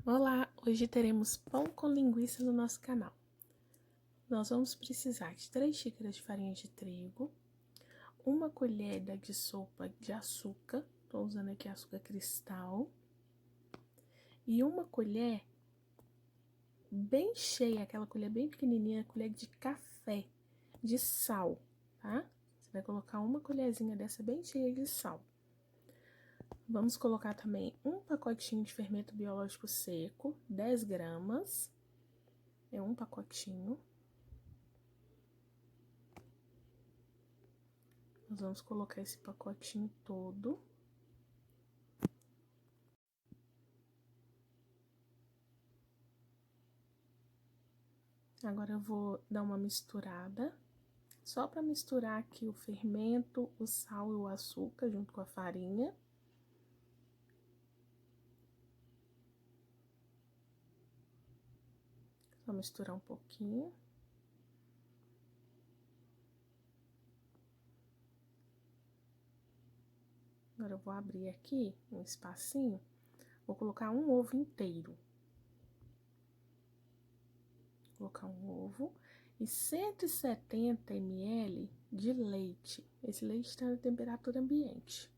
Olá, hoje teremos pão com linguiça no nosso canal. Nós vamos precisar de 3 xícaras de farinha de trigo, 1 colher de sopa de açúcar, estou usando aqui açúcar cristal, e 1 colher bem cheia, aquela colher bem pequenininha, colher de café, de sal, tá? Você vai colocar 1 colherzinha dessa bem cheia de sal. Vamos colocar também 1 pacotinho de fermento biológico seco, 10 gramas, é 1 pacotinho. Nós vamos colocar esse pacotinho todo. Agora eu vou dar uma misturada, só para misturar aqui o fermento, o sal e o açúcar junto com a farinha. Só misturar um pouquinho. Agora eu vou abrir aqui um espacinho, vou colocar um ovo inteiro. Vou colocar um ovo e 170 ml de leite. Esse leite está na temperatura ambiente.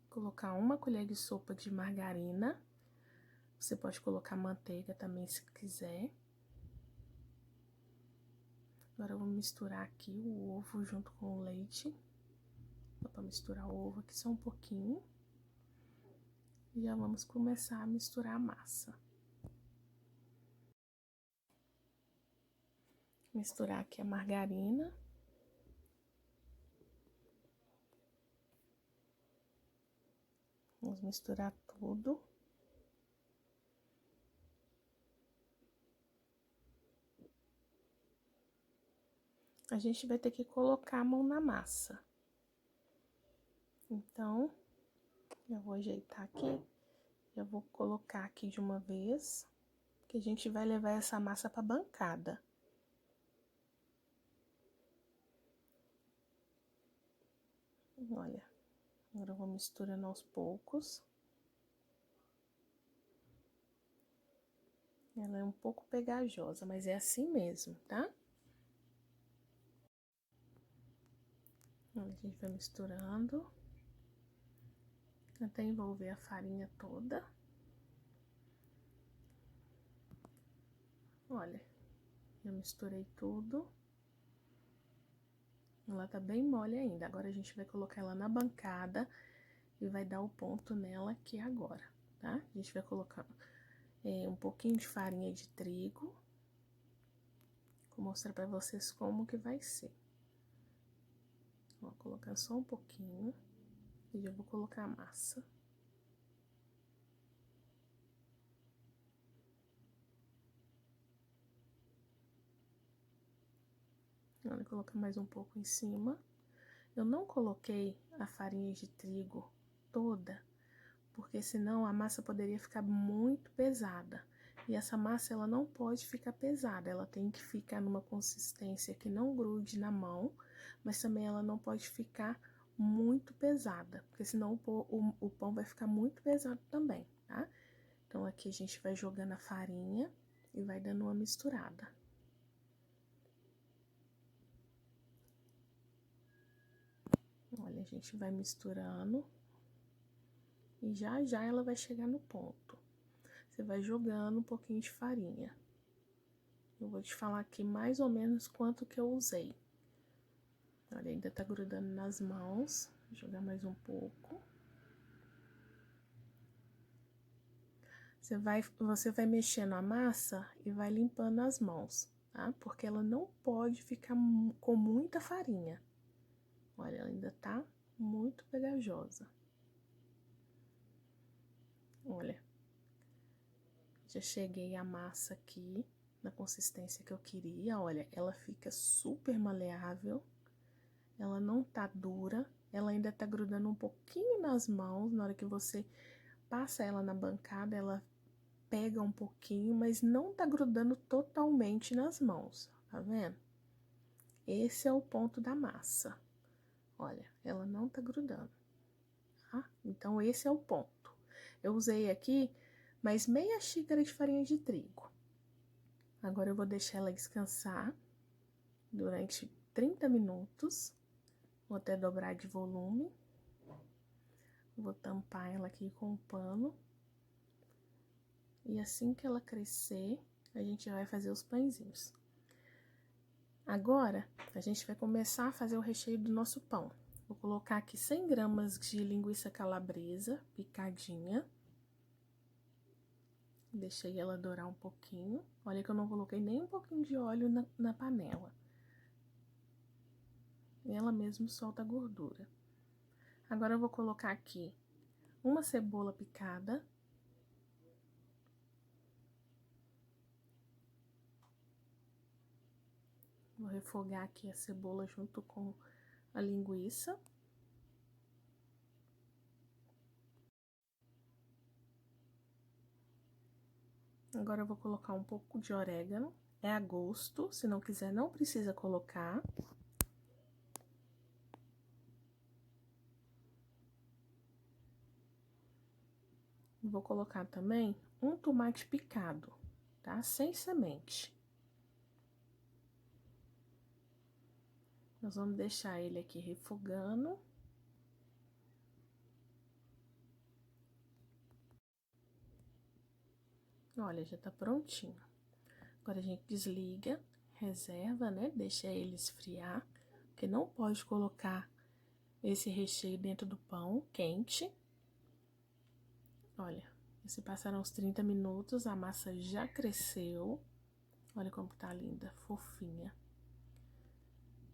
Colocar 1 colher de sopa de margarina. Você pode colocar manteiga também, se quiser. Agora eu vou misturar aqui o ovo junto com o leite. Dá pra misturar o ovo aqui só um pouquinho. E já vamos começar a misturar a massa. Misturar aqui a margarina. Vamos misturar tudo. A gente vai ter que colocar a mão na massa. Então, eu vou ajeitar aqui. Já vou colocar aqui de uma vez, que a gente vai levar essa massa pra bancada. Olha, agora eu vou misturando aos poucos. Ela é um pouco pegajosa, mas é assim mesmo, tá? A gente vai misturando até envolver a farinha toda. Olha, eu misturei tudo. Ela tá bem mole ainda. Agora a gente vai colocar ela na bancada e vai dar o ponto nela aqui agora, tá? A gente vai colocar um pouquinho de farinha de trigo. Vou mostrar pra vocês como que vai ser. Vou colocar só um pouquinho e já vou colocar a massa. Agora, colocar mais um pouco em cima. Eu não coloquei a farinha de trigo toda, porque senão a massa poderia ficar muito pesada. E essa massa, ela não pode ficar pesada, ela tem que ficar numa consistência que não grude na mão, mas também ela não pode ficar muito pesada, porque senão o pão vai ficar muito pesado também, tá? Então, aqui a gente vai jogando a farinha e vai dando uma misturada. Olha, a gente vai misturando e já já ela vai chegar no ponto. Você vai jogando um pouquinho de farinha. Eu vou te falar aqui mais ou menos quanto que eu usei. Olha, ainda tá grudando nas mãos. Vou jogar mais um pouco. Você vai mexendo a massa e vai limpando as mãos, tá? Porque ela não pode ficar com muita farinha. Olha, ela ainda tá muito pegajosa. Olha, já cheguei a massa aqui na consistência que eu queria. Olha, ela fica super maleável, ela não tá dura, ela ainda tá grudando um pouquinho nas mãos. Na hora que você passa ela na bancada, ela pega um pouquinho, mas não tá grudando totalmente nas mãos, tá vendo? Esse é o ponto da massa. Olha, ela não tá grudando. tá? Então, esse é o ponto. Eu usei aqui mais meia xícara de farinha de trigo. Agora, eu vou deixar ela descansar durante 30 minutos. Vou até dobrar de volume. Vou tampar ela aqui com um pano. E assim que ela crescer, a gente vai fazer os pãezinhos. Agora, a gente vai começar a fazer o recheio do nosso pão. Vou colocar aqui 100 gramas de linguiça calabresa picadinha. Deixei ela dourar um pouquinho. Olha que eu não coloquei nem um pouquinho de óleo na panela. E ela mesmo solta a gordura. Agora, eu vou colocar aqui uma cebola picada. Vou refogar aqui a cebola junto com a linguiça. Agora, eu vou colocar um pouco de orégano. É a gosto, se não quiser, não precisa colocar. Vou colocar também um tomate picado, tá? Sem semente. Nós vamos deixar ele aqui refogando. Olha, já tá prontinho. Agora, a gente desliga, reserva, né? Deixa ele esfriar, porque não pode colocar esse recheio dentro do pão quente. Olha, se passaram uns 30 minutos, a massa já cresceu. Olha como tá linda, fofinha.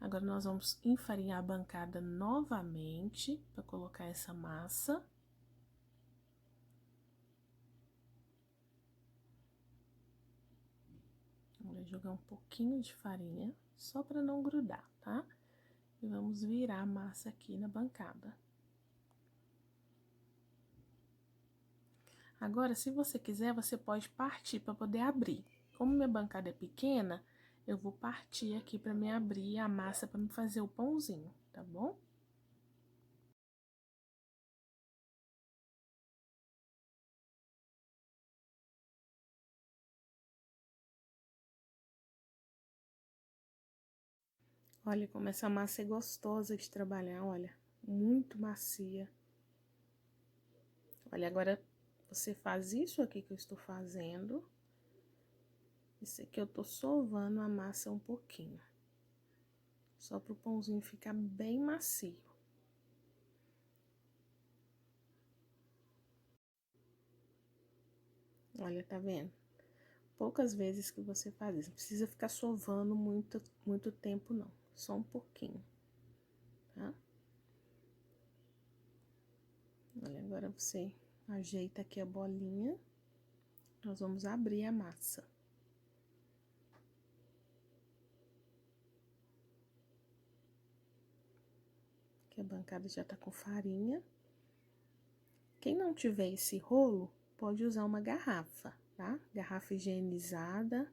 Agora, nós vamos enfarinhar a bancada novamente para colocar essa massa. Vou jogar um pouquinho de farinha, só para não grudar, tá? E vamos virar a massa aqui na bancada. Agora, se você quiser, você pode partir para poder abrir. Como minha bancada é pequena, eu vou partir aqui para me abrir a massa para me fazer o pãozinho, tá bom? Olha como essa massa é gostosa de trabalhar, olha, muito macia. Olha, agora você faz isso aqui que eu estou fazendo. Isso aqui eu tô sovando a massa um pouquinho. Só para o pãozinho ficar bem macio. Olha, tá vendo? Poucas vezes que você faz isso. Não precisa ficar sovando muito tempo, não. Só um pouquinho, tá? Olha, agora você ajeita aqui a bolinha. Nós vamos abrir a massa. Aqui a bancada já tá com farinha. Quem não tiver esse rolo, pode usar uma garrafa, tá? Garrafa higienizada.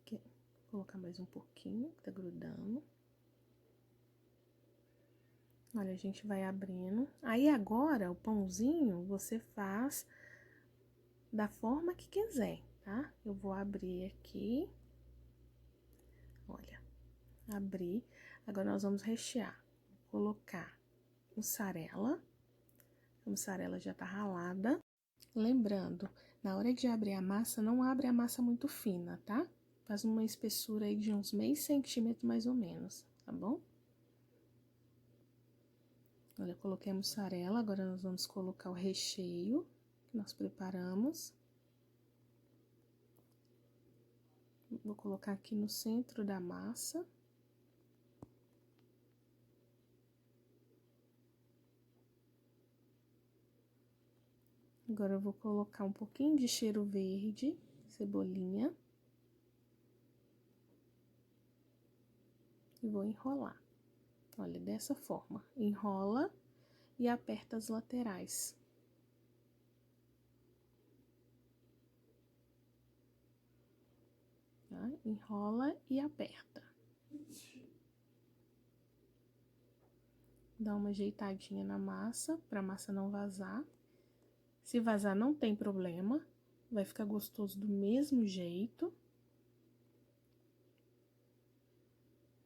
Aqui, vou colocar mais um pouquinho, que tá grudando. Olha, a gente vai abrindo. Aí, agora, o pãozinho, você faz da forma que quiser, tá? Eu vou abrir aqui. Olha, abri. Agora, nós vamos rechear. Vou colocar mussarela. A mussarela já tá ralada. Lembrando, na hora de abrir a massa, não abre a massa muito fina, tá? Faz uma espessura aí de uns meio centímetro, mais ou menos, tá bom? Olha, eu coloquei a mussarela, agora nós vamos colocar o recheio que nós preparamos. Vou colocar aqui no centro da massa. Agora, eu vou colocar um pouquinho de cheiro verde, cebolinha. E vou enrolar. Olha, dessa forma. Enrola e aperta as laterais. Tá? Enrola e aperta. Dá uma ajeitadinha na massa, pra massa não vazar. Se vazar, não tem problema, vai ficar gostoso do mesmo jeito.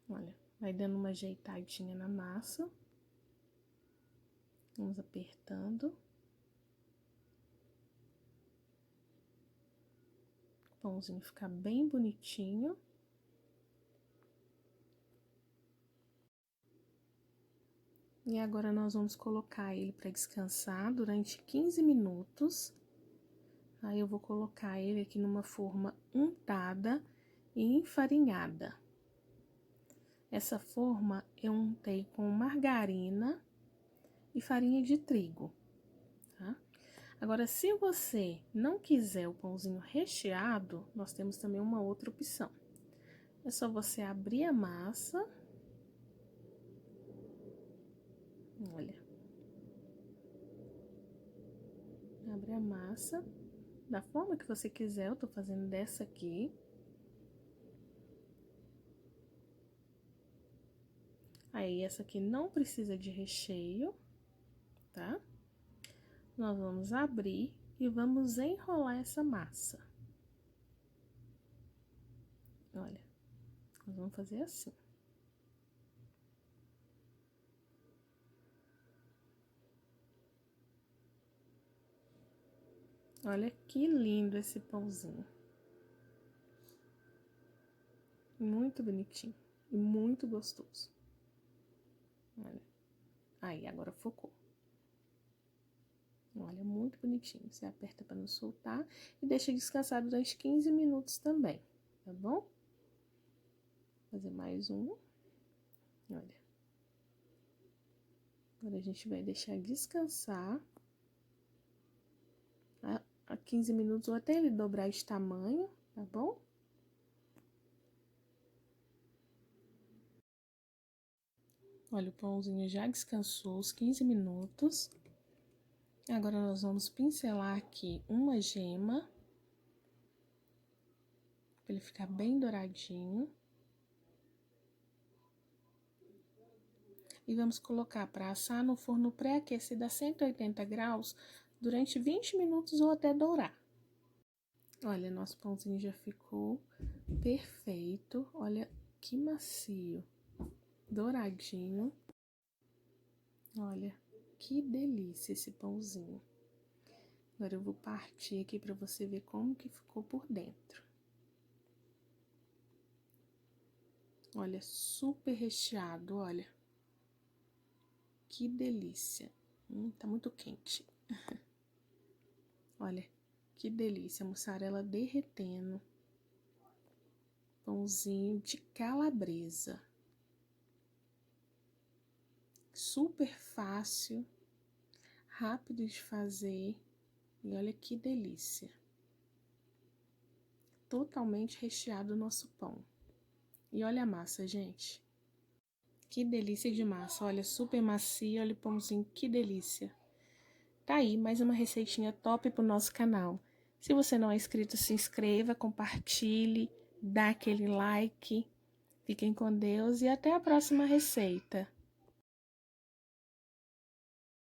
Olha, vai dando uma ajeitadinha na massa. Vamos apertando. O pãozinho ficar bem bonitinho. E agora, nós vamos colocar ele para descansar durante 15 minutos. Aí, eu vou colocar ele aqui numa forma untada e enfarinhada. Essa forma eu untei com margarina e farinha de trigo, tá? Agora, se você não quiser o pãozinho recheado, nós temos também uma outra opção. É só você abrir a massa. Olha. Abre a massa da forma que você quiser. Eu tô fazendo dessa aqui. Aí, essa aqui não precisa de recheio, tá? Nós vamos abrir e vamos enrolar essa massa. Olha, nós vamos fazer assim. Olha que lindo esse pãozinho. Muito bonitinho e muito gostoso. Olha. Aí, agora focou. Olha, muito bonitinho. Você aperta para não soltar e deixa descansar durante 15 minutos também, tá bom? Vou fazer mais um. Olha. Agora, a gente vai deixar descansar a 15 minutos ou até ele dobrar de tamanho, tá bom? Olha, o pãozinho já descansou os 15 minutos. Agora, nós vamos pincelar aqui uma gema, para ele ficar bem douradinho. E vamos colocar para assar no forno pré-aquecido a 180 graus durante 20 minutos ou até dourar. Olha, nosso pãozinho já ficou perfeito. Olha que macio, douradinho. Olha, que delícia esse pãozinho. Agora eu vou partir aqui para você ver como que ficou por dentro. Olha, super recheado, olha. Que delícia. Tá muito quente. Olha, que delícia. Mussarela derretendo. Pãozinho de calabresa. Super fácil, rápido de fazer. E olha que delícia. Totalmente recheado o nosso pão. E olha a massa, gente. Que delícia de massa. Olha, super macia. Olha o pãozinho, que delícia. Tá aí, mais uma receitinha top pro nosso canal. Se você não é inscrito, se inscreva, compartilhe, dá aquele like. Fiquem com Deus e até a próxima receita.